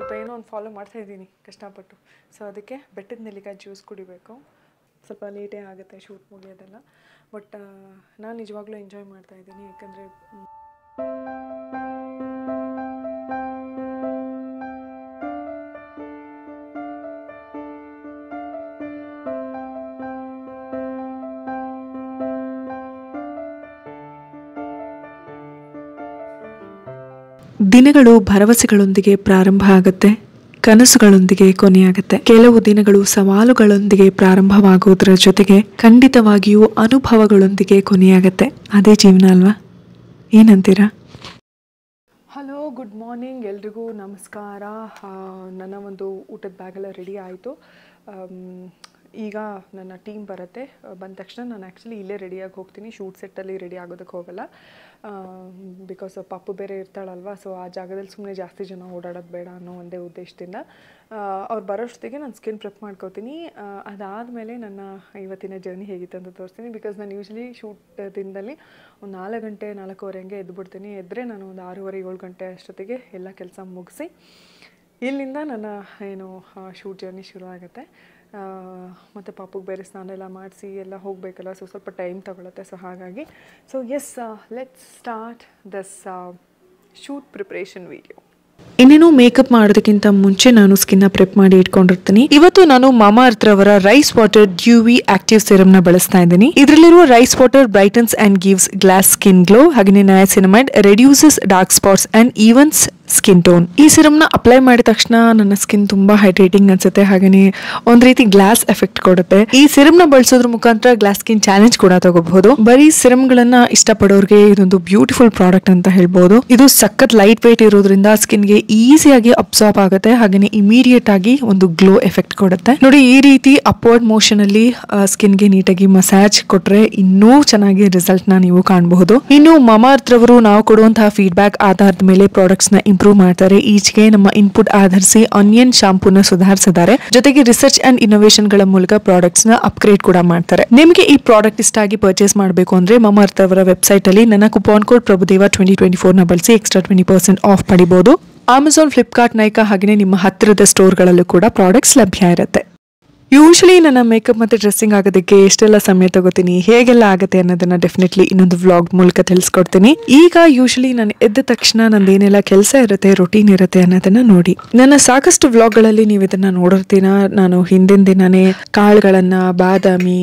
ಸ್ವಲ್ಪ ಏನೋ ಒಂದು ಫಾಲೋ ಮಾಡ್ತಾಯಿದ್ದೀನಿ ಕಷ್ಟಪಟ್ಟು. ಸೊ ಅದಕ್ಕೆ ಬೆಟ್ಟದ ನೆಲ್ಲಿಕಾಯಿ ಜ್ಯೂಸ್ ಕುಡಿಬೇಕು. ಸ್ವಲ್ಪ ಲೇಟೇ ಆಗುತ್ತೆ ಶೂಟ್ ಮುಗಿಯೋದೆಲ್ಲ, ಬಟ್ ನಾನು ನಿಜವಾಗ್ಲೂ ಎಂಜಾಯ್ ಮಾಡ್ತಾಯಿದ್ದೀನಿ. ಯಾಕಂದರೆ ದಿನಗಳು ಭರವಸೆಗಳೊಂದಿಗೆ ಪ್ರಾರಂಭ ಆಗುತ್ತೆ, ಕನಸುಗಳೊಂದಿಗೆ ಕೊನೆಯಾಗುತ್ತೆ. ಕೆಲವು ದಿನಗಳು ಸವಾಲುಗಳೊಂದಿಗೆ ಪ್ರಾರಂಭವಾಗುವುದರ ಜೊತೆಗೆ ಖಂಡಿತವಾಗಿಯೂ ಅನುಭವಗಳೊಂದಿಗೆ ಕೊನೆಯಾಗುತ್ತೆ. ಅದೇ ಜೀವನ ಅಲ್ವಾ? ಏನಂತೀರಾ? ಹಲೋ, ಗುಡ್ ಮಾರ್ನಿಂಗ್, ಎಲ್ರಿಗೂ ನಮಸ್ಕಾರ. ನನ್ನ ಒಂದು ಊಟದ ಬ್ಯಾಗೆಲ್ಲ ರೆಡಿ ಆಯಿತು. ಈಗ ನನ್ನ ಟೀಮ್ ಬರುತ್ತೆ. ಬಂದ ತಕ್ಷಣ ನಾನು ಆ್ಯಕ್ಚುಲಿ ಇಲ್ಲೇ ರೆಡಿಯಾಗಿ ಹೋಗ್ತೀನಿ. ಶೂಟ್ ಸೆಟ್ಟಲ್ಲಿ ರೆಡಿ ಆಗೋದಕ್ಕೆ ಹೋಗಲ್ಲ, ಬಿಕಾಸ್ ಪಪ್ಪು ಬೇರೆ ಇರ್ತಾಳಲ್ವ. ಸೊ ಆ ಜಾಗದಲ್ಲಿ ಸುಮ್ಮನೆ ಜಾಸ್ತಿ ಜನ ಓಡಾಡೋದು ಬೇಡ ಅನ್ನೋ ಒಂದೇ ಉದ್ದೇಶದಿಂದ ಅವ್ರು ಬರೋಷ್ಟೊತ್ತಿಗೆ ನಾನು ಸ್ಕಿನ್ ಪ್ರೆಪ್ ಮಾಡ್ಕೋತೀನಿ. ಅದಾದಮೇಲೆ ನನ್ನ ಇವತ್ತಿನ ಜರ್ನಿ ಹೇಗಿತ್ತು ಅಂತ ತೋರಿಸ್ತೀನಿ. ಬಿಕಾಸ್ ನಾನು ಯೂಶ್ವಲಿ ಶೂಟ್ ದಿನದಲ್ಲಿ ಒಂದು 4 ಗಂಟೆ 4:15 ಹಂಗೆ ಎದ್ದುಬಿಡ್ತೀನಿ. ಎದ್ದರೆ ನಾನು ಒಂದು 6:30-7 ಗಂಟೆ ಅಷ್ಟೊತ್ತಿಗೆ ಎಲ್ಲ ಕೆಲಸ ಮುಗಿಸಿ ಇಲ್ಲಿಂದ ನನ್ನ ಏನು ಶೂಟ್ ಜರ್ನಿ ಶುರು ಆಗುತ್ತೆ. ಮತ್ತು ಪಾಪುಗೆ ಬೇರೆ ಸ್ನಾನ ಎಲ್ಲ ಮಾಡಿಸಿ ಎಲ್ಲ ಹೋಗಬೇಕಲ್ಲ, ಸೊ ಸ್ವಲ್ಪ ಟೈಮ್ ತಗೊಳುತ್ತೆ. ಸೊ ಹಾಗಾಗಿ yes, let's start this shoot preparation video. ಇನ್ನೇನು ಮೇಕಪ್ ಮಾಡೋದಕ್ಕಿಂತ ಮುಂಚೆ ನಾನು ಸ್ಕಿನ್ನ ಪ್ರೆಪ್ ಮಾಡಿ ಇಟ್ಕೊಂಡಿರ್ತೀನಿ. ಇವತ್ತು ನಾನು ಮಾಮಾ ಅರ್ತ್ ರವರ rice water dewy active serum ನ ಬಳಸ್ತಾ ಇದ್ದೀನಿ. ಇದರಲ್ಲಿರುವ rice water brightens and gives glass skin glow, ಹಾಗೆ niacinamide reduces dark spots and evens skin tone. ಈ ಸಿರಮ್ ನ ಅಪ್ಲೈ ಮಾಡಿದ ತಕ್ಷಣ ನನ್ನ ಸ್ಕಿನ್ ತುಂಬಾ ಹೈಡ್ರೇಟಿಂಗ್ ಅನ್ಸುತ್ತೆ, ಹಾಗೆ ಒಂದ್ ರೀತಿ ಗ್ಲಾಸ್ ಎಫೆಕ್ಟ್ ಕೊಡುತ್ತೆ. ಈ ಸಿರಮ್ ನ ಬಳಸೋದ್ರ ಮುಖಾಂತರ ಗ್ಲಾಸ್ ಸ್ಕಿನ್ ಚಾಲೆಂಜ್ ಕೂಡ ತಗೋಬಹುದು. ಬರೀ ಸಿರಮ್ ಗಳನ್ನ ಇಷ್ಟಪಡೋರಿಗೆ ಇದೊಂದು ಬ್ಯೂಟಿಫುಲ್ ಪ್ರಾಡಕ್ಟ್ ಅಂತ ಹೇಳ್ಬಹುದು. ಇದು ಸಖತ್ ಲೈಟ್ ವೇಟ್ ಇರೋದ್ರಿಂದ ಸ್ಕಿನ್ ಗೆ ಈಸಿಯಾಗಿ ಅಬ್ಸಾರ್ಬ್ ಆಗುತ್ತೆ, ಹಾಗೆ ಇಮಿಡಿಯೇಟ್ ಆಗಿ ಒಂದು ಗ್ಲೋ ಎಫೆಕ್ಟ್ ಕೊಡುತ್ತೆ. ನೋಡಿ, ಈ ರೀತಿ ಅಪ್ವರ್ಡ್ ಮೋಷನ್ ಅಲ್ಲಿ ಸ್ಕಿನ್ ಗೆ ನೀಟಾಗಿ ಮಸಾಜ್ ಕೊಟ್ರೆ ಇನ್ನೂ ಚೆನ್ನಾಗಿ ರಿಸಲ್ಟ್ ನ ನೀವು ಕಾಣಬಹುದು. ಇನ್ನು ಮಾಮಾ ಅರ್ತ್ ರವರು ನಾವು ಕೊಡುವಂತಹ ಫೀಡ್ಬ್ಯಾಕ್ ಆಧಾರದ ಮೇಲೆ ಪ್ರಾಡಕ್ಟ್ಸ್ ನ ಇಂಪ್ರೂವ್ ಮಾಡ್ತಾರೆ. ಈಚೆಗೆ ನಮ್ಮ ಇನ್ಪುಟ್ ಆಧರಿಸಿ ಆನಿಯನ್ ಶಾಂಪೂನ ಸುಧಾರಿಸಿದ್ದಾರೆ. ಜೊತೆಗೆ ರಿಸರ್ಚ್ ಅಂಡ್ ಇನ್ನೋವೇಷನ್ ಗಳ ಮೂಲಕ ಪ್ರಾಡಕ್ಟ್ಸ್ ನ ಅಪ್ಗ್ರೇಡ್ ಕೂಡ ಮಾಡ್ತಾರೆ. ನಿಮಗೆ ಈ ಪ್ರಾಡಕ್ಟ್ ಇಷ್ಟ ಆಗಿ ಪರ್ಚೇಸ್ ಮಾಡಬೇಕು ಅಂದ್ರೆ ಮಾಮಾ ಅರ್ತ್ ಅವರ ವೆಬ್ಸೈಟ್ ಅಲ್ಲಿ ನನ್ನ ಕೂಪನ್ ಕೋಡ್ ಪ್ರಭುದೇವ 2024 ನ ಬಳಸಿ ಎಕ್ಸ್ಟ್ರಾ 20% ಆಫ್ ಪಡಿಬಹುದು. ಅಮೆಜಾನ್, ಫ್ಲಿಪ್ಕಾರ್ಟ್, ನೈಕಾ ಹಾಗೆ ನಿಮ್ಮ ಹತ್ತಿರದ ಸ್ಟೋರ್ಗಳಲ್ಲೂ ಕೂಡ ಪ್ರಾಡಕ್ಟ್ಸ್ ಲಭ್ಯ ಇರುತ್ತೆ. ಯೂಶಲಿ ನನ್ನ ಮೇಕಪ್ ಮತ್ತು ಡ್ರೆಸ್ಸಿಂಗ್ ಆಗೋದಕ್ಕೆ ಎಷ್ಟೆಲ್ಲ ಸಮಯ ತಗೋತೀನಿ, ಹೇಗೆಲ್ಲ ಆಗುತ್ತೆ ಅನ್ನೋದನ್ನ ಡೆಫಿನೆಟ್ಲಿ ಇನ್ನೊಂದು ವ್ಲಾಗ್ ಮೂಲಕ ತಿಳಿಸ್ಕೊಡ್ತೀನಿ. ಈಗ ಯೂಶಲಿ ನಾನು ಎದ್ದ ತಕ್ಷಣ ನಂದೇನೆಲ್ಲ ಕೆಲಸ ಇರುತ್ತೆ, ರೊಟೀನ್ ಇರುತ್ತೆ ಅನ್ನೋದನ್ನ ನೋಡಿ. ನನ್ನ ಸಾಕಷ್ಟು ವ್ಲಾಗ್ಗಳಲ್ಲಿ ನೀವು ಇದನ್ನ ನೋಡಿರ್ತೀನ. ನಾನು ಹಿಂದಿನ ದಿನನೇ ಕಾಳುಗಳನ್ನ, ಬಾದಾಮಿ,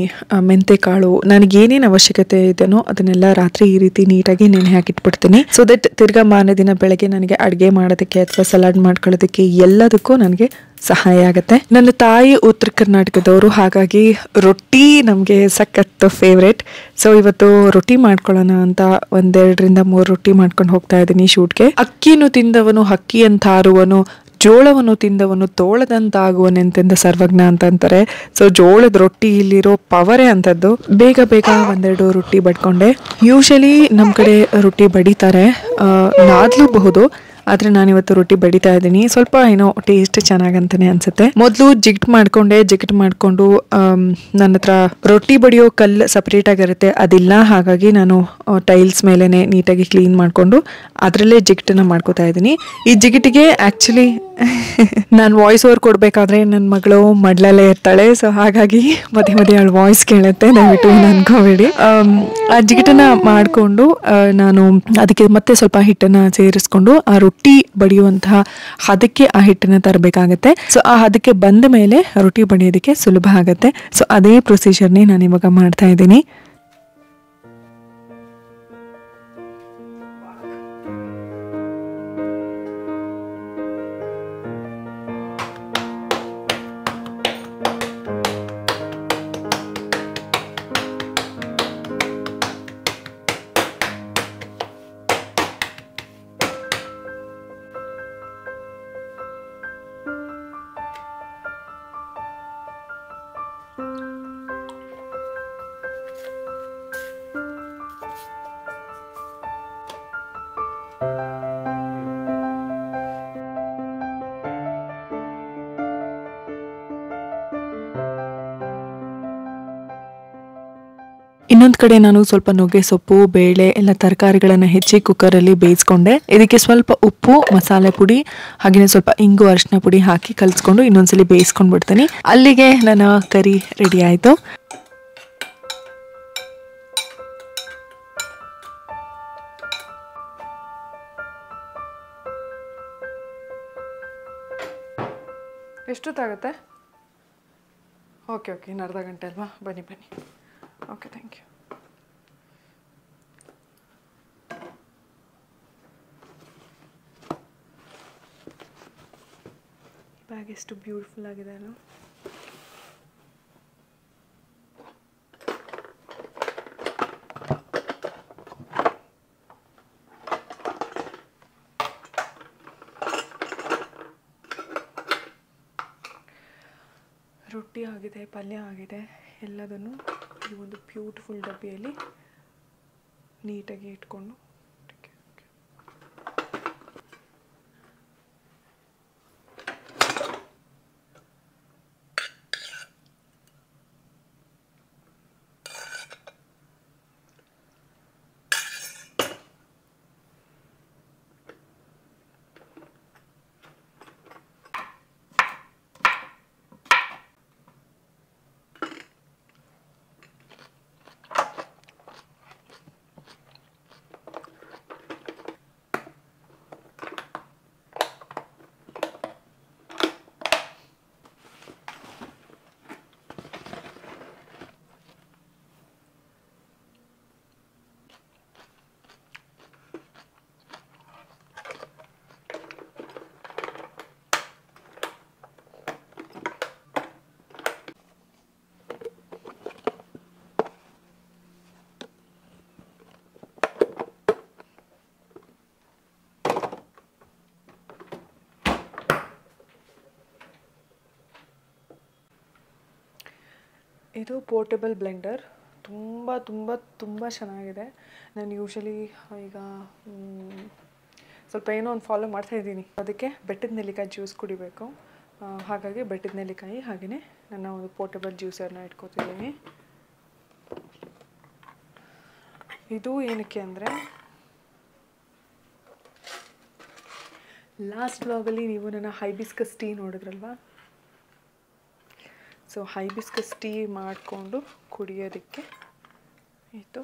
ಮೆಂತೆ ಕಾಳು, ನನಗೆ ಏನೇನು ಅವಶ್ಯಕತೆ ಇದೆನೋ ಅದನ್ನೆಲ್ಲ ರಾತ್ರಿ ಈ ರೀತಿ ನೀಟಾಗಿ ನೆನೆ ಹಾಕಿಟ್ಬಿಡ್ತೀನಿ. ಸೊ ದಟ್ ತಿರ್ಗಾ ಮಾರನೇ ದಿನ ಬೆಳಗ್ಗೆ ನನಗೆ ಅಡುಗೆ ಮಾಡೋದಕ್ಕೆ ಅಥವಾ ಸಲಾಡ್ ಮಾಡ್ಕೊಳ್ಳೋದಕ್ಕೆ ಎಲ್ಲದಕ್ಕೂ ನನಗೆ ಸಹಾಯ ಆಗುತ್ತೆ. ನನ್ನ ತಾಯಿ ಉತ್ತರ ಕರ್ನಾಟಕದವರು, ಹಾಗಾಗಿ ರೊಟ್ಟಿ ನಮಗೆ ಸಖತ್ ಫೇವ್ರೇಟ್. ಸೊ ಇವತ್ತು ರೊಟ್ಟಿ ಮಾಡ್ಕೊಳ್ಳೋಣ ಅಂತ 2-3 ರೊಟ್ಟಿ ಮಾಡ್ಕೊಂಡು ಹೋಗ್ತಾ ಇದ್ದೀನಿ ಶೂಟ್ಗೆ. ಅಕ್ಕಿಯನ್ನು ತಿಂದವನು ಹಕ್ಕಿಯಂತಾರುವನು, ಜೋಳವನ್ನು ತಿಂದವನು ತೋಳದಂತಾಗುವನೆಂತೆಂದ ಸರ್ವಜ್ಞ ಅಂತಂತಾರೆ. ಸೊ ಜೋಳದ ರೊಟ್ಟಿ ಇಲ್ಲಿರೋ ಪವರೇ ಅಂತದ್ದು. ಬೇಗ 1-2 ರೊಟ್ಟಿ ಬಡ್ಕೊಂಡೆ. ಯೂಶಲಿ ನಮ್ಮ ಕಡೆ ರೊಟ್ಟಿ ಬಡಿತಾರೆ, ನಾದ್ಲೂಬಹುದು, ಆದ್ರೆ ನಾನಿವತ್ತು ರೊಟ್ಟಿ ಬಡಿತಾ ಇದ್ದೀನಿ. ಸ್ವಲ್ಪ ಏನೋ ಟೇಸ್ಟ್ ಚೆನ್ನಾಗಂತಾನೆ ಅನ್ಸುತ್ತೆ. ಮೊದಲು ಜಿಗ್ಟ್ ಮಾಡ್ಕೊಂಡು ನನ್ನ ಹತ್ರ ರೊಟ್ಟಿ ಬಡಿಯೋ ಕಲ್ಲು ಸಪ್ರೇಟ್ ಆಗಿರುತ್ತೆ, ಅದಿಲ್ಲ. ಹಾಗಾಗಿ ನಾನು ಟೈಲ್ಸ್ ಮೇಲೆನೆ ನೀಟಾಗಿ ಕ್ಲೀನ್ ಮಾಡ್ಕೊಂಡು ಅದರಲ್ಲೇ ಜಿಗ್ಟನ್ನ ಮಾಡ್ಕೋತಾ ಇದ್ದೀನಿ. ಈ ಜಿಗಿಟಿಗೆ ಆಕ್ಚುಲಿ ನಾನು ವಾಯ್ಸ್ ಓವರ್ ಕೊಡ್ಬೇಕಾದ್ರೆ ನನ್ನ ಮಗಳು ಮಡ್ಲಲ್ಲೇ ಇರ್ತಾಳೆ. ಸೊ ಹಾಗಾಗಿ ಮಧ್ಯೆ ಅವಳು ವಾಯ್ಸ್ ಕೇಳುತ್ತೆ, ದಯವಿಟ್ಟು ಅನ್ಕೋಬೇಡಿ. ಆ ಜಿಗಿಟನ್ನ ಮಾಡಿಕೊಂಡು ನಾನು ಅದಕ್ಕೆ ಮತ್ತೆ ಸ್ವಲ್ಪ ಹಿಟ್ಟನ್ನ ಸೇರಿಸ್ಕೊಂಡು ಆ ರೊಟ್ಟಿ ಬಡಿಯುವಂತಹ ಹದಕ್ಕೆ ಆ ಹಿಟ್ಟನ್ನ ತರಬೇಕಾಗತ್ತೆ. ಸೊ ಆ ಹದಕ್ಕೆ ಬಂದ ಮೇಲೆ ರೊಟ್ಟಿ ಬಡಿಯೋದಕ್ಕೆ ಸುಲಭ ಆಗುತ್ತೆ. ಸೊ ಅದೇ ಪ್ರೊಸೀಜರ್ನೇ ನಾನು ಇವಾಗ ಮಾಡ್ತಾ ಇದ್ದೀನಿ. ಇನ್ನೊಂದು ಕಡೆ ನಾನು ಸ್ವಲ್ಪ ನುಗ್ಗೆ ಸೊಪ್ಪು ಬೇಳೆ ಎಲ್ಲ ತರಕಾರಿಗಳನ್ನು ಹೆಚ್ಚಿ ಕುಕ್ಕರಲ್ಲಿ ಬೇಯಿಸ್ಕೊಂಡೆ. ಇದಕ್ಕೆ ಸ್ವಲ್ಪ ಉಪ್ಪು, ಮಸಾಲೆ ಪುಡಿ ಹಾಗೆಯೇ ಸ್ವಲ್ಪ ಇಂಗು, ಅರಿಶಿನ ಪುಡಿ ಹಾಕಿ ಕಲಿಸ್ಕೊಂಡು ಇನ್ನೊಂದ್ಸಲಿ ಬೇಯಿಸ್ಕೊಂಡು ಬಿಡ್ತೀನಿ. ಅಲ್ಲಿಗೆ ನನ್ನ ಕರಿ ರೆಡಿ ಆಯಿತು. ಎಷ್ಟೊತ್ತಾಗುತ್ತೆ? ಓಕೆ ಇನ್ನು ಅರ್ಧ ಗಂಟೆ ಅಲ್ವಾ? ಬನ್ನಿ ಓಕೆ, ಥ್ಯಾಂಕ್ ಯು. ಬ್ಯಾಗ್ ಎಷ್ಟು ಬ್ಯೂಟಿಫುಲ್ ಆಗಿದೆ ಅಲ್ಲ. ರೊಟ್ಟಿ ಆಗಿದೆ, ಪಲ್ಯ ಆಗಿದೆ, ಎಲ್ಲದನ್ನು ಈ ಒಂದು ಬ್ಯೂಟಿಫುಲ್ ಡಬ್ಬಿಯಲ್ಲಿ ನೀಟಾಗಿ ಇಟ್ಕೊಂಡು ಇದು ಪೋರ್ಟೇಬಲ್ ಬ್ಲೆಂಡರ್. ತುಂಬ ಚೆನ್ನಾಗಿದೆ. ನಾನು ಯೂಶಲಿ ಈಗ ಸ್ವಲ್ಪ ಏನೋ ಒಂದು ಫಾಲೋ ಮಾಡ್ತಾಯಿದ್ದೀನಿ. ಅದಕ್ಕೆ ಬೆಟ್ಟದ ನೆಲ್ಲಿಕಾಯಿ ಜ್ಯೂಸ್ ಕುಡಿಬೇಕು. ಹಾಗಾಗಿ ಬೆಟ್ಟದ ನೆಲ್ಲಿಕಾಯಿ ಹಾಗೆಯೇ ನನ್ನ ಒಂದು ಪೋರ್ಟೇಬಲ್ ಜ್ಯೂಸರ್ನ ಇಟ್ಕೊತಿದ್ದೀನಿ. ಇದು ಏನಕ್ಕೆ ಅಂದರೆ, ಲಾಸ್ಟ್ ವ್ಲಾಗಲ್ಲಿ ನೀವು ನನ್ನ ಹೈಬಿಸ್ಕಸ್ ಟೀ ನೋಡಿದ್ರಲ್ವ. ಸೊ ಹೈಬಿಸ್ಕಸ್ ಟೀ ಮಾಡಿಕೊಂಡು ಕುಡಿಯೋದಕ್ಕೆ ಇದು.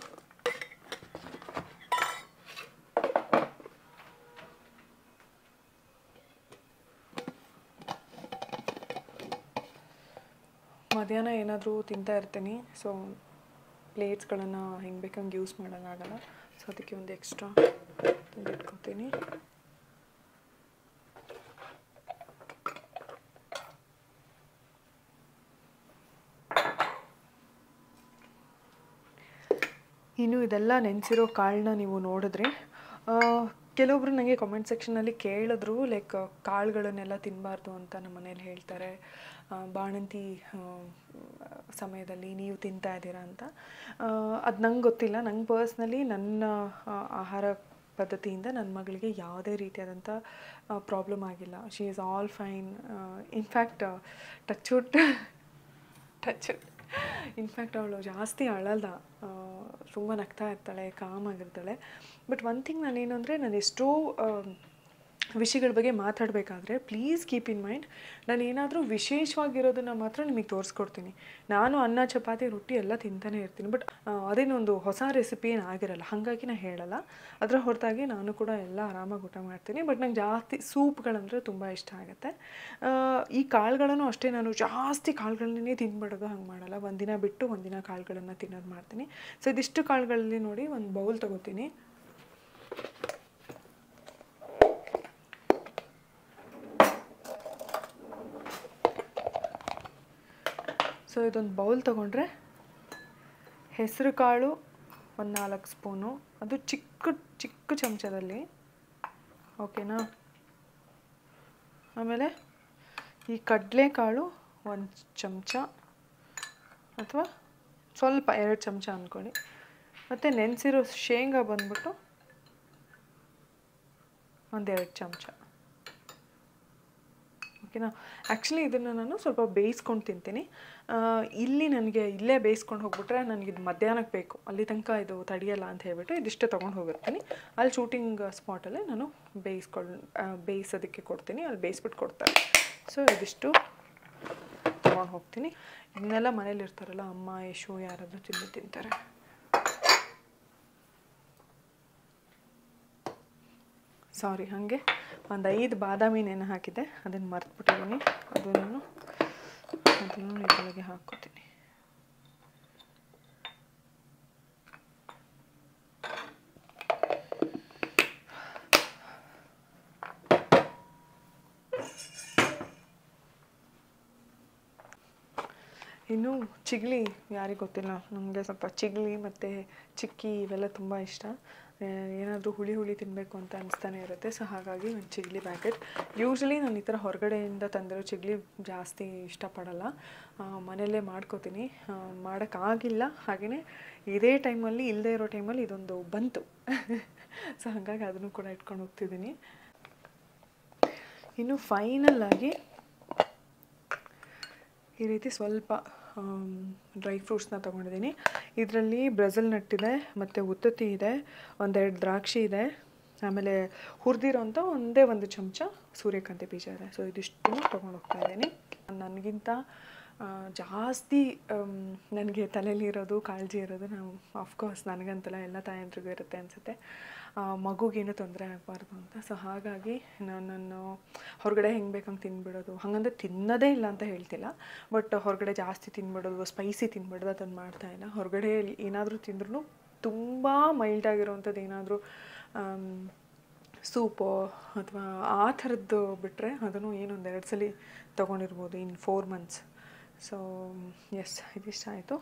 ಮಧ್ಯಾಹ್ನ ಏನಾದರೂ ತಿಂತಾ ಇರ್ತೀನಿ. ಸೊ ಪ್ಲೇಟ್ಸ್ಗಳನ್ನು ಹೆಂಗೆ ಬೇಕಂಗೆ ಯೂಸ್ ಮಾಡೋಕ್ಕಾಗಲ್ಲ. ಸೊ ಅದಕ್ಕೆ ಒಂದು ಎಕ್ಸ್ಟ್ರಾ ತಂದಿಟ್ಕೊತೀನಿ. ಇನ್ನು ಇದೆಲ್ಲ ನೆನೆಸಿರೋ ಕಾಳನ್ನ ನೀವು ನೋಡಿದ್ರೆ, ಕೆಲವೊಬ್ರು ನನಗೆ ಕಾಮೆಂಟ್ ಸೆಕ್ಷನಲ್ಲಿ ಕೇಳಿದ್ರು, ಲೈಕ್ ಕಾಳುಗಳನ್ನೆಲ್ಲ ತಿನ್ನಬಾರ್ದು ಅಂತ ನಮ್ಮ ಮನೇಲಿ ಹೇಳ್ತಾರೆ. ಬಾಣಂತಿ ಸಮಯದಲ್ಲಿ ನೀವು ತಿಂತಾ ಇದ್ದೀರಾ ಅಂತ. ಅದು ನಂಗೆ ಗೊತ್ತಿಲ್ಲ. ನಂಗೆ ಪರ್ಸ್ನಲಿ ನನ್ನ ಆಹಾರ ಪದ್ಧತಿಯಿಂದ ನನ್ನ ಮಗಳಿಗೆ ಯಾವುದೇ ರೀತಿಯಾದಂಥ ಪ್ರಾಬ್ಲಮ್ ಆಗಿಲ್ಲ. She is all fine. In fact touch in fact ಅವಳು ಜಾಸ್ತಿ ಅಳಲ್ಲ, ತುಂಬ ನಗ್ತಾ ಇರ್ತಾಳೆ, ಕಾಮ್ ಆಗಿರ್ತಾಳೆ. ಬಟ್ ಒನ್ ಥಿಂಗ್ ನಾನೇನು ಅಂದರೆ, ನಾನು ಎಷ್ಟೋ ವಿಷಯಗಳ ಬಗ್ಗೆ ಮಾತಾಡಬೇಕಾದ್ರೆ ಪ್ಲೀಸ್ ಕೀಪ್ ಇನ್ ಮೈಂಡ್, ನಾನು ಏನಾದರೂ ವಿಶೇಷವಾಗಿರೋದನ್ನು ಮಾತ್ರ ನಿಮಗೆ ತೋರಿಸ್ಕೊಡ್ತೀನಿ. ನಾನು ಅನ್ನ, ಚಪಾತಿ, ರೊಟ್ಟಿ ಎಲ್ಲ ತಿಂತಾನೆ ಇರ್ತೀನಿ. ಬಟ್ ಅದೇನೊಂದು ಹೊಸ ರೆಸಿಪಿ ಏನು ಆಗಿರಲ್ಲ. ಹಾಗಾಗಿ ನಾನು ಹೇಳಲ್ಲ. ಅದರ ಹೊರತಾಗಿ ನಾನು ಕೂಡ ಎಲ್ಲ ಆರಾಮಾಗಿ ಊಟ ಮಾಡ್ತೀನಿ. ಬಟ್ ನಂಗೆ ಜಾಸ್ತಿ ಸೂಪ್ಗಳಂದರೆ ತುಂಬ ಇಷ್ಟ ಆಗುತ್ತೆ. ಈ ಕಾಳುಗಳನ್ನು ಅಷ್ಟೇ, ನಾನು ಜಾಸ್ತಿ ಕಾಳುಗಳನ್ನೇ ತಿಂದ್ಬಿಡೋದು ಹಂಗೆ ಮಾಡಲ್ಲ. ಒಂದಿನ ಬಿಟ್ಟು ಒಂದಿನ ಕಾಳುಗಳನ್ನು ತಿನ್ನೋದು ಮಾಡ್ತೀನಿ. ಸೊ ಇದಿಷ್ಟು ಕಾಳುಗಳಲ್ಲಿ ನೋಡಿ ಒಂದು ಬೌಲ್ ತೊಗೋತೀನಿ. ಸೊ ಇದೊಂದು ಬೌಲ್ ತೊಗೊಂಡ್ರೆ ಹೆಸರು ಕಾಳು ಒಂದು 4 ಸ್ಪೂನು, ಅದು ಚಿಕ್ಕ ಚಮಚದಲ್ಲಿ, ಓಕೆನಾ. ಆಮೇಲೆ ಈ ಕಡಲೆಕಾಳು 1 ಚಮಚ ಅಥವಾ ಸ್ವಲ್ಪ 2 ಚಮಚ ಅಂದ್ಕೊಳ್ಳಿ. ಮತ್ತು ನೆನೆಸಿರೋ ಶೇಂಗಾ ಬಂದ್ಬಿಟ್ಟು 1-2 ಚಮಚ, ಓಕೆನಾ. ಆ್ಯಕ್ಚುಲಿ ಇದನ್ನು ನಾನು ಸ್ವಲ್ಪ ಬೇಯಿಸ್ಕೊಂಡು ತಿಂತೀನಿ. ಇಲ್ಲಿ ನನಗೆ ಇಲ್ಲೇ ಬೇಯಿಸ್ಕೊಂಡು ಹೋಗ್ಬಿಟ್ರೆ ನನಗಿದು ಮಧ್ಯಾಹ್ನಕ್ಕೆ ಬೇಕು, ಅಲ್ಲಿ ತನಕ ಇದು ತಡೆಯಲ್ಲ ಅಂತ ಹೇಳ್ಬಿಟ್ಟು ಇದಿಷ್ಟೇ ತೊಗೊಂಡು ಹೋಗಿರ್ತೀನಿ. ಅಲ್ಲಿ ಶೂಟಿಂಗ್ ಸ್ಪಾಟಲ್ಲೇ ನಾನು ಬೇಯಿಸೋದಕ್ಕೆ ಕೊಡ್ತೀನಿ, ಅಲ್ಲಿ ಬೇಯಿಸ್ಬಿಟ್ಟು ಕೊಡ್ತಾರೆ. ಸೊ ಇದಿಷ್ಟು ತೊಗೊಂಡು ಹೋಗ್ತೀನಿ. ಇದನ್ನೆಲ್ಲ ಮನೇಲಿ ಇರ್ತಾರಲ್ಲ ಅಮ್ಮ ಯಶು ಯಾರಾದರೂ ತಿಂತಾರೆ. ಸಾರಿ, ಹಾಗೆ ಒಂದು 5 ಬಾದಾಮಿ ನೆನೆ ಹಾಕಿದ್ದೆ, ಅದನ್ನು ಮರೆತುಬಿಟ್ಟಿದ್ದೀನಿ. ಅದನ್ನು ಇದರೊಳಗೆ ಹಾಕ್ಕೋತೀನಿ. ಇನ್ನು ಚಿಗ್ಲಿ ಯಾರಿಗೆ ಗೊತ್ತಿಲ್ಲ, ನಮಗೆ ಸ್ವಲ್ಪ ಚಿಗ್ಲಿ ಮತ್ತು ಚಿಕ್ಕಿ ಇವೆಲ್ಲ ತುಂಬ ಇಷ್ಟ. ಏನಾದರೂ ಹುಳಿ ತಿನ್ನಬೇಕು ಅಂತ ಅನಿಸ್ತಾನೆ ಇರುತ್ತೆ. ಸೊ ಹಾಗಾಗಿ ಒಂದು ಚಿಗ್ಲಿ ಪ್ಯಾಕೆಟ್. ಯೂಶ್ವಲಿ ನಾನು ಈ ಥರ ಹೊರಗಡೆಯಿಂದ ತಂದಿರೋ ಚಿಗ್ಲಿ ಜಾಸ್ತಿ ಇಷ್ಟಪಡಲ್ಲ, ಮನೆಯಲ್ಲೇ ಮಾಡ್ಕೋತೀನಿ. ಮಾಡೋಕ್ಕಾಗಿಲ್ಲ, ಹಾಗೆಯೇ ಇದೇ ಟೈಮಲ್ಲಿ ಇಲ್ಲದೇ ಇರೋ ಟೈಮಲ್ಲಿ ಇದೊಂದು ಬಂತು. ಸೊ ಹಾಗಾಗಿ ಅದನ್ನು ಕೂಡ ಇಟ್ಕೊಂಡು ಹೋಗ್ತಿದ್ದೀನಿ. ಇನ್ನು ಫೈನಲ್ಲಾಗಿ ಈ ರೀತಿ ಸ್ವಲ್ಪ ಡ್ರೈ ಫ್ರೂಟ್ಸ್ನ ತೊಗೊಂಡಿದ್ದೀನಿ. ಇದರಲ್ಲಿ ಬ್ರೆಜಿಲ್ ನಟ್ ಇದೆ, ಮತ್ತು ಉತ್ತತ್ತಿ ಇದೆ, 1-2 ದ್ರಾಕ್ಷಿ ಇದೆ, ಆಮೇಲೆ ಹುರಿದಿರೋಂಥ ಒಂದು ಚಮಚ ಸೂರ್ಯಕಾಂತಿ ಬೀಜ ಇದೆ. ಸೊ ಇದಿಷ್ಟು ತೊಗೊಂಡು ಹೋಗ್ತಾ ಇದ್ದೀನಿ. ನನಗಿಂತ ಜಾಸ್ತಿ ನನಗೆ ತಲೆಯಲ್ಲಿ ಇರೋದು ಕಾಳಜಿ ಇರೋದು ಆಫ್ಕೋರ್ಸ್ ನನಗಂತಲ್ಲ, ಎಲ್ಲ ತಾಯಂದ್ರಿಗೂ ಇರುತ್ತೆ ಅನಿಸುತ್ತೆ, ಮಗುಗೇನು ತೊಂದರೆ ಆಗಬಾರ್ದು ಅಂತ. ಸೊ ಹಾಗಾಗಿ ನಾನು ಹೊರಗಡೆ ಹೆಂಗೆ ಬೇಕಂಗೆ ತಿನ್ಬಿಡೋದು, ಹಾಗಂದ್ರೆ ತಿನ್ನೋದೇ ಇಲ್ಲ ಅಂತ ಹೇಳ್ತಿಲ್ಲ, ಬಟ್ ಹೊರಗಡೆ ಜಾಸ್ತಿ ತಿನ್ಬಿಡೋದು, ಸ್ಪೈಸಿ ತಿನ್ಬಿಡೋದು ಅದನ್ನು ಮಾಡ್ತಾಯಿಲ್ಲ. ಹೊರಗಡೆ ಏನಾದರೂ ತಿಂದ್ರೂ ತುಂಬ ಮೈಲ್ಡಾಗಿರೋವಂಥದ್ದು ಏನಾದರೂ ಸೂಪು ಅಥವಾ ಆ ಥರದ್ದು ಬಿಟ್ಟರೆ ಅದನ್ನು ಏನೊಂದು 2 ಸಲ ತೊಗೊಂಡಿರ್ಬೋದು ಇನ್ 4 months. ಸೊ ಎಸ್, ಇದಿಷ್ಟ ಆಯಿತು.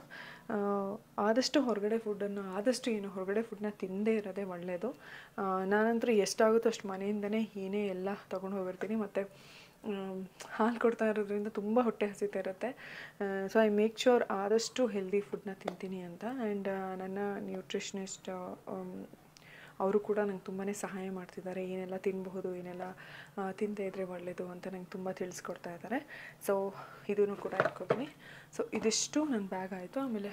ಆದಷ್ಟು ಹೊರಗಡೆ ಫುಡ್ನ ತಿಂದೇ ಇರೋದೇ ಒಳ್ಳೆಯದು. ನಾನಂತೂ ಎಷ್ಟಾಗುತ್ತೋ ಅಷ್ಟು ಮನೆಯಿಂದನೇ ಎಲ್ಲ ತೊಗೊಂಡು ಹೋಗಿರ್ತೀನಿ. ಮತ್ತು ಹಾಲು ಕೊಡ್ತಾ ಇರೋದ್ರಿಂದ ತುಂಬ ಹೊಟ್ಟೆ ಹಸಿತಾ ಇರುತ್ತೆ. ಸೊ ಐ ಮೇಕ್ ಶ್ಯೂರ್ ಆದಷ್ಟು ಹೆಲ್ದಿ ಫುಡ್ನ ತಿಂತೀನಿ ಅಂತ. ಆ್ಯಂಡ್ ನನ್ನ ನ್ಯೂಟ್ರಿಷನಿಸ್ಟ್ ಅವರು ಕೂಡ ನಂಗೆ ತುಂಬಾ ಸಹಾಯ ಮಾಡ್ತಿದ್ದಾರೆ, ಏನೆಲ್ಲ ತಿನ್ನಬಹುದು, ಏನೆಲ್ಲ ತಿಂದೇ ಇದ್ದರೆ ಒಳ್ಳೆಯದು ಅಂತ ನಂಗೆ ತುಂಬ ತಿಳಿಸ್ಕೊಡ್ತಾ ಇದ್ದಾರೆ. ಸೊ ಇದನ್ನು ಕೂಡ ಇಟ್ಕೊತೀನಿ. ಸೊ ಇದಿಷ್ಟು ನನ್ನ ಬ್ಯಾಗ್ ಆಯಿತು. ಆಮೇಲೆ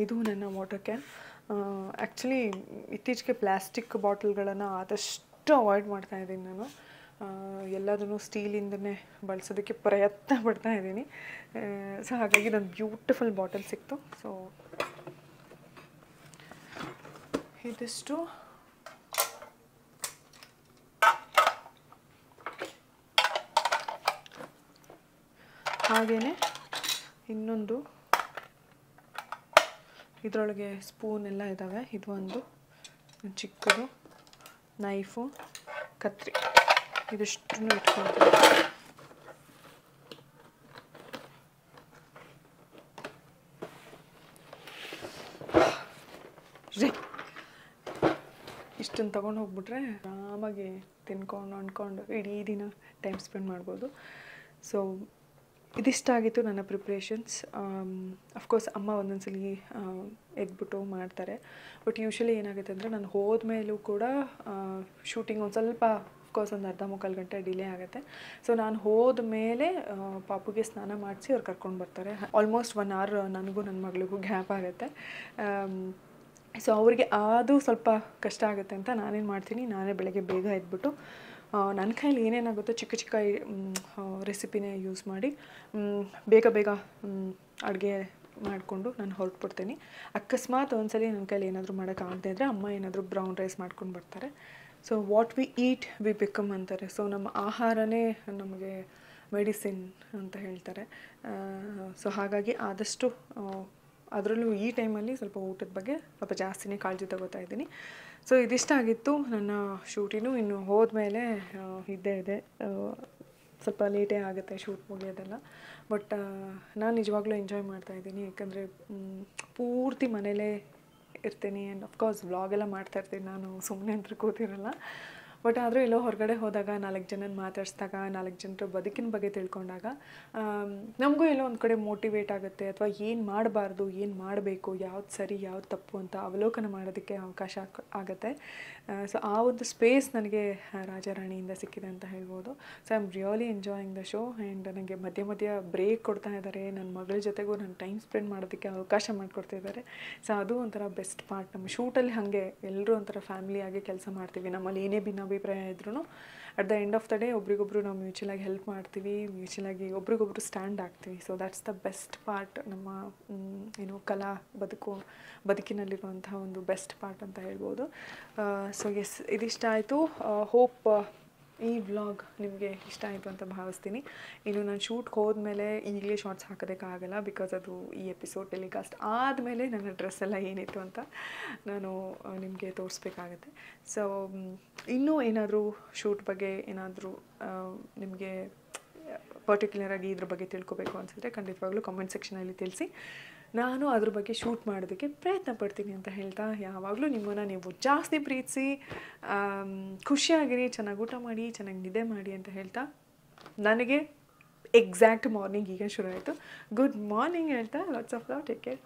ಇದು ನನ್ನ ವಾಟರ್ ಕ್ಯಾನ್. ಆ್ಯಕ್ಚುಲಿ ಇತ್ತೀಚೆಗೆ ಪ್ಲಾಸ್ಟಿಕ್ ಬಾಟಲ್ಗಳನ್ನು ಆದಷ್ಟು ಅವಾಯ್ಡ್ ಮಾಡ್ತಾಯಿದ್ದೀನಿ ನಾನು. ಎಲ್ಲದನ್ನು ಸ್ಟೀಲಿಂದನೇ ಬಳಸೋದಕ್ಕೆ ಪ್ರಯತ್ನ ಪಡ್ತಾ ಇದ್ದೀನಿ. ಸೊ ಹಾಗಾಗಿ ನನ್ನ ಬ್ಯೂಟಿಫುಲ್ ಬಾಟಲ್ ಸಿಕ್ತು. ಸೊ ಇದಿಷ್ಟು ಹಾಗೆಯೇ ಇನ್ನೊಂದು ಇದರೊಳಗೆ ಸ್ಪೂನ್ ಎಲ್ಲ ಇದ್ದಾವೆ. ಇದು ಒಂದು ಚಿಕ್ಕದು ನೈಫು, ಕತ್ರಿ, ಇದಿಷ್ಟನ್ನು ಇಟ್ಕೊಳ್ತೀನಿ. ಇಷ್ಟನ್ನು ತೊಗೊಂಡು ಹೋಗ್ಬಿಟ್ರೆ ಆರಾಮಾಗಿ ತಿನ್ಕೊಂಡು ಅಂದ್ಕೊಂಡು ಇಡೀ ದಿನ ಟೈಮ್ ಸ್ಪೆಂಡ್ ಮಾಡ್ಬೋದು. ಸೊ ಇದಿಷ್ಟಾಗಿತ್ತು ನನ್ನ ಪ್ರಿಪ್ರೇಷನ್ಸ್. ಅಫ್ಕೋರ್ಸ್ ಅಮ್ಮ ಒಂದೊಂದ್ಸಲಿ ಎದ್ಬಿಟ್ಟು ಮಾಡ್ತಾರೆ, ಬಟ್ ಯೂಶ್ವಲಿ ಏನಾಗುತ್ತೆ ಅಂದರೆ ನಾನು ಹೋದ್ಮೇಲೂ ಕೂಡ ಶೂಟಿಂಗ್ ಒಂದು ಸ್ವಲ್ಪ ಅಫ್ಕೋರ್ಸ್ ಒಂದು 1/2-3 ಗಂಟೆ ಡಿಲೇ ಆಗುತ್ತೆ. ಸೊ ನಾನು ಹೋದ ಮೇಲೆ ಪಾಪುಗೆ ಸ್ನಾನ ಮಾಡಿಸಿ ಅವ್ರು ಕರ್ಕೊಂಡು ಬರ್ತಾರೆ. ಆಲ್ಮೋಸ್ಟ್ 1 hour ನನಗೂ ನನ್ನ ಮಗಳಿಗೂ ಗ್ಯಾಪ್ ಆಗುತ್ತೆ. ಸೊ ಅವರಿಗೆ ಅದು ಸ್ವಲ್ಪ ಕಷ್ಟ ಆಗುತ್ತೆ ಅಂತ ನಾನೇನು ಮಾಡ್ತೀನಿ, ನಾನೇ ಬೆಳಗ್ಗೆ ಬೇಗ ಎದ್ಬಿಟ್ಟು ನನ್ನ ಕೈಲಿ ಏನೇನಾಗುತ್ತೋ ಚಿಕ್ಕ ರೆಸಿಪಿನೇ ಯೂಸ್ ಮಾಡಿ ಬೇಗ ಅಡುಗೆ ಮಾಡಿಕೊಂಡು ನಾನು ಹೊರಟ್ಬಿಡ್ತೀನಿ. ಅಕಸ್ಮಾತ್ ಒಂದ್ಸಲಿ ನನ್ನ ಕೈಲಿ ಏನಾದರೂ ಮಾಡೋಕ್ಕಾಗದೇ ಇದ್ದರೆ ಅಮ್ಮ ಏನಾದರೂ ಬ್ರೌನ್ ರೈಸ್ ಮಾಡ್ಕೊಂಡು ಬರ್ತಾರೆ. So what we eat we become ಅಂತಾರೆ. ಸೊ ನಮ್ಮ ಆಹಾರನೇ ನಮಗೆ ಮೆಡಿಸಿನ್ ಅಂತ ಹೇಳ್ತಾರೆ. ಸೊ ಹಾಗಾಗಿ ಆದಷ್ಟು ಅದರಲ್ಲೂ ಈ ಟೈಮಲ್ಲಿ ಸ್ವಲ್ಪ ಊಟದ ಬಗ್ಗೆ ಸ್ವಲ್ಪ ಜಾಸ್ತಿನೇ ಕಾಳಜಿ ತಗೋತಾ ಇದ್ದೀನಿ. ಸೊ ಇದಿಷ್ಟಾಗಿತ್ತು ನನ್ನ ಶೂಟಿನೂ. ಇನ್ನು ಹೋದ್ಮೇಲೆ ಇದ್ದೇ ಇದೆ, ಸ್ವಲ್ಪ ಲೇಟೇ ಆಗುತ್ತೆ ಶೂಟ್ ಮುಗಿಯೋದೆಲ್ಲ. ಬಟ್ ನಾನು ನಿಜವಾಗ್ಲೂ ಎಂಜಾಯ್ ಮಾಡ್ತಾಯಿದ್ದೀನಿ, ಯಾಕಂದರೆ ಪೂರ್ತಿ ಮನೇಲೇ ಇರ್ತೀನಿ. ಆ್ಯಂಡ್ ಅಫ್ಕೋರ್ಸ್ ವ್ಲಾಗೆಲ್ಲ ಮಾಡ್ತಾಯಿರ್ತೀನಿ, ನಾನು ಸುಮ್ಮನೆ ಅಂತ ಕೂತಿರಲ್ಲ. ಬಟ್ ಆದರೂ ಎಲ್ಲೋ ಹೊರಗಡೆ ಹೋದಾಗ 4 ಜನನ ಮಾತಾಡಿಸಿದಾಗ 4 ಜನರ ಬದುಕಿನ ಬಗ್ಗೆ ತಿಳ್ಕೊಂಡಾಗ ನಮಗೂ ಎಲ್ಲೋ ಒಂದು ಕಡೆ ಮೋಟಿವೇಟ್ ಆಗುತ್ತೆ, ಅಥವಾ ಏನು ಮಾಡಬಾರ್ದು, ಏನು ಮಾಡಬೇಕು, ಯಾವ್ದು ಸರಿ ಯಾವ್ದು ತಪ್ಪು ಅಂತ ಅವಲೋಕನ ಮಾಡೋದಕ್ಕೆ ಅವಕಾಶ ಆಗುತ್ತೆ. ಸೊ ಆ ಒಂದು ಸ್ಪೇಸ್ ನನಗೆ ರಾಜಾರಾಣಿಯಿಂದ ಸಿಕ್ಕಿದೆ ಅಂತ ಹೇಳ್ಬೋದು. So I am really enjoying the show. And ನನಗೆ ಮಧ್ಯೆ ಮಧ್ಯ ಬ್ರೇಕ್ ಕೊಡ್ತಾ ಇದ್ದಾರೆ, ನನ್ನ ಮಗಳ ಜೊತೆಗೂ ನಾನು ಟೈಮ್ ಸ್ಪೆಂಡ್ ಮಾಡೋದಕ್ಕೆ ಅವಕಾಶ ಮಾಡಿಕೊಡ್ತಿದ್ದಾರೆ. ಸೊ ಅದು ಒಂಥರ ಬೆಸ್ಟ್ ಪಾರ್ಟ್. ನಮ್ಮ ಶೂಟಲ್ಲಿ ಹಾಗೆ ಎಲ್ಲರೂ ಒಂಥರ ಫ್ಯಾಮಿಲಿಯಾಗಿ ಕೆಲಸ ಮಾಡ್ತೀವಿ. ನಮ್ಮಲ್ಲಿ ಏನೇ ಭಿನ್ನಾಭಿಪ್ರಾಯ ಇದ್ರೂ at the end of the day ಒಬ್ರಿಗೊಬ್ರು ನಾವು ಮ್ಯೂಚುವಲಾಗಿ ಹೆಲ್ಪ್ ಮಾಡ್ತೀವಿ, ಮ್ಯೂಚುವಲಾಗಿ ಒಬ್ರಿಗೊಬ್ರು ಸ್ಟ್ಯಾಂಡ್ ಆಗ್ತೀವಿ. So that's the best part. ನಮ್ಮ ಕಲಾ ಬದುಕಿನಲ್ಲಿರುವಂತಹ ಒಂದು ಬೆಸ್ಟ್ ಪಾರ್ಟ್ ಅಂತ ಹೇಳ್ಬೋದು. ಸೊ ಎಸ್, ಇದಿಷ್ಟ ಆಯಿತು. ಹೋಪ್ ಈ ವ್ಲಾಗ್ ನಿಮಗೆ ಇಷ್ಟ ಆಯಿತು ಅಂತ ಭಾವಿಸ್ತೀನಿ. ಇನ್ನು ನಾನು ಶೂಟ್ಗೆ ಹೋದ್ಮೇಲೆ ಈಗಲೇ ಶಾರ್ಟ್ಸ್ ಹಾಕೋದಕ್ಕಾಗಲ್ಲ, ಬಿಕಾಸ್ ಅದು ಈ ಎಪಿಸೋಡ್ ಟೆಲಿಕಾಸ್ಟ್ ಆದಮೇಲೆ ನನ್ನ ಡ್ರೆಸ್ ಎಲ್ಲ ಏನಿತ್ತು ಅಂತ ನಾನು ನಿಮಗೆ ತೋರಿಸ್ಬೇಕಾಗತ್ತೆ. ಸೊ ಇನ್ನೂ ಏನಾದರೂ ಶೂಟ್ ಬಗ್ಗೆ ಏನಾದರೂ ನಿಮಗೆ ಪರ್ಟಿಕ್ಯುಲರಾಗಿ ಇದ್ರ ಬಗ್ಗೆ ತಿಳ್ಕೊಬೇಕು ಅನಿಸಿದ್ರೆ ಖಂಡಿತವಾಗ್ಲೂ ಕಾಮೆಂಟ್ ಸೆಕ್ಷನಲ್ಲಿ ತಿಳಿಸಿ. ನಾನು ಅದ್ರ ಬಗ್ಗೆ ಶೂಟ್ ಮಾಡೋದಕ್ಕೆ ಪ್ರಯತ್ನ ಪಡ್ತೀನಿ ಅಂತ ಹೇಳ್ತಾ, ಯಾವಾಗಲೂ ನಿಮ್ಮನ್ನು ನೀವು ಜಾಸ್ತಿ ಪ್ರೀತಿಸಿ, ಖುಷಿಯಾಗಿರಿ, ಚೆನ್ನಾಗಿ ಊಟ ಮಾಡಿ, ಚೆನ್ನಾಗಿ ನಿದ್ದೆ ಮಾಡಿ ಅಂತ ಹೇಳ್ತಾ, ನನಗೆ ಎಕ್ಸಾಕ್ಟ್ ಮಾರ್ನಿಂಗ್ ಈಗ ಶುರು ಆಯಿತು. ಗುಡ್ ಮಾರ್ನಿಂಗ್ ಹೇಳ್ತಾ lots of love, take care.